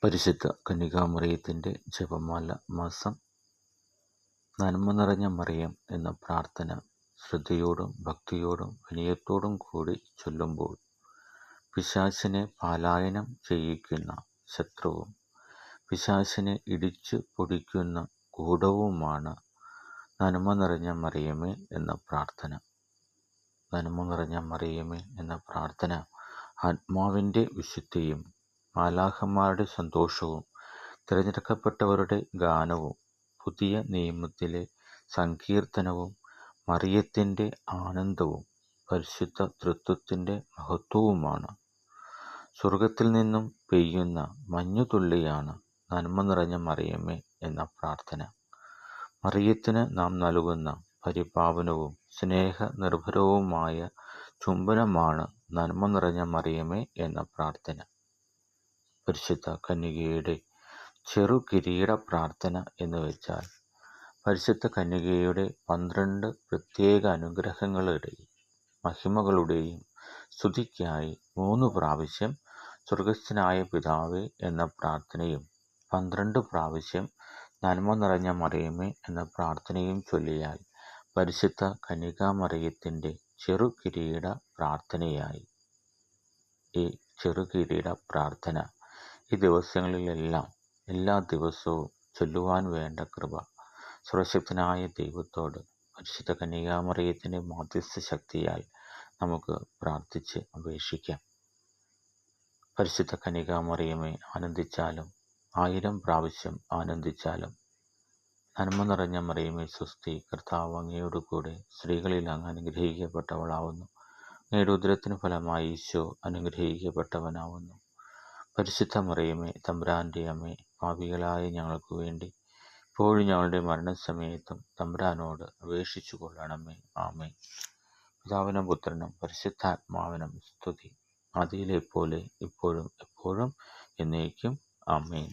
പരിശുദ്ധ കന്യകാമറിയത്തിൻ്റെ ജപമാല മാസം. നന്മ നിറഞ്ഞ മറിയം എന്ന പ്രാർത്ഥന ശ്രദ്ധയോടും ഭക്തിയോടും വിനയത്തോടും കൂടി ചൊല്ലുമ്പോൾ പിശാചിനെ പലായനം ചെയ്യിക്കുന്ന ശത്രുവും പിശാചിനെ ഇടിച്ചു പൊടിക്കുന്ന ഗൂഢവുമാണ് നന്മ നിറഞ്ഞ മറിയമേ എന്ന പ്രാർത്ഥന. നന്മ നിറഞ്ഞ മറിയമേ എന്ന പ്രാർത്ഥന ആത്മാവിൻ്റെ വിശുദ്ധിയും മാലാഖമാരുടെ സന്തോഷവും തിരഞ്ഞെടുക്കപ്പെട്ടവരുടെ ഗാനവും പുതിയ നിയമത്തിലെ സങ്കീർത്തനവും മറിയത്തിൻ്റെ ആനന്ദവും പരിശുദ്ധ തൃത്വത്തിൻ്റെ മഹത്വവുമാണ്. സ്വർഗത്തിൽ നിന്നും പെയ്യുന്ന മഞ്ഞുതുള്ളിയാണ് നന്മ നിറഞ്ഞ മറിയമേ എന്ന പ്രാർത്ഥന. മറിയത്തിന് നാം നൽകുന്ന പരിപാവനവും സ്നേഹനിർഭരവുമായ ചുംബനമാണ് നന്മ നിറഞ്ഞ മറിയമേ എന്ന പ്രാർത്ഥന. പരിശുദ്ധ കന്യകയുടെ ചെറു കിരീട പ്രാർത്ഥന എന്ന് വെച്ചാൽ പരിശുദ്ധ കന്യകയുടെ 12 പ്രത്യേക അനുഗ്രഹങ്ങളുടെയും മഹിമകളുടെയും സ്തുതിക്കായി 3 പ്രാവശ്യം സ്വർഗസ്ഥനായ പിതാവേ എന്ന പ്രാർത്ഥനയും 12 പ്രാവശ്യം നന്മ നിറഞ്ഞ മറിയമേ എന്ന പ്രാർത്ഥനയും ചൊല്ലിയാൽ പരിശുദ്ധ കന്യകാമറിയത്തിൻ്റെ ചെറു കിരീട പ്രാർത്ഥനയായി. ഈ ചെറു കിരീട പ്രാർത്ഥന ഈ ദിവസങ്ങളിലെല്ലാം എല്ലാ ദിവസവും ചൊല്ലുവാൻ വേണ്ട കൃപ സർവശക്തനായ ദൈവത്തോട് പരിശുദ്ധ കന്യകാമറിയത്തിൻ്റെ മാധ്യസ്ഥ ശക്തിയാൽ നമുക്ക് പ്രാർത്ഥിച്ച് അപേക്ഷിക്കാം. പരിശുദ്ധ കന്യകാമറിയമേ, ആനന്ദിച്ചാലും 1000 പ്രാവശ്യം ആനന്ദിച്ചാലും. നന്മ നിറഞ്ഞ മറിയമേ സ്വസ്തി, കർത്താവ് അങ്ങയോട് കൂടെ സ്ത്രീകളിൽ അങ്ങ് അനുഗ്രഹിക്കപ്പെട്ടവളാവുന്നു. അങ്ങയുടെ ഉദരത്തിന് ഫലമായി ഈശോ അനുഗ്രഹിക്കപ്പെട്ടവനാവുന്നു. പരിശുദ്ധ മറിയമേ, തമ്പുരാൻ്റെ അമ്മേ, പാപികളായ ഞങ്ങൾക്ക് വേണ്ടി ഇപ്പോഴും ഞങ്ങളുടെ മരണസമയത്തും തമ്പുരാനോട് അപേക്ഷിച്ചു കൊള്ളണമേ. ആമേൻ. പിതാവിനും പുത്രനും പരിശുദ്ധാത്മാവിനും സ്തുതി, ആദിയിലെ പോലെ ഇപ്പോഴും എപ്പോഴും എന്നേക്കും. ആമേൻ.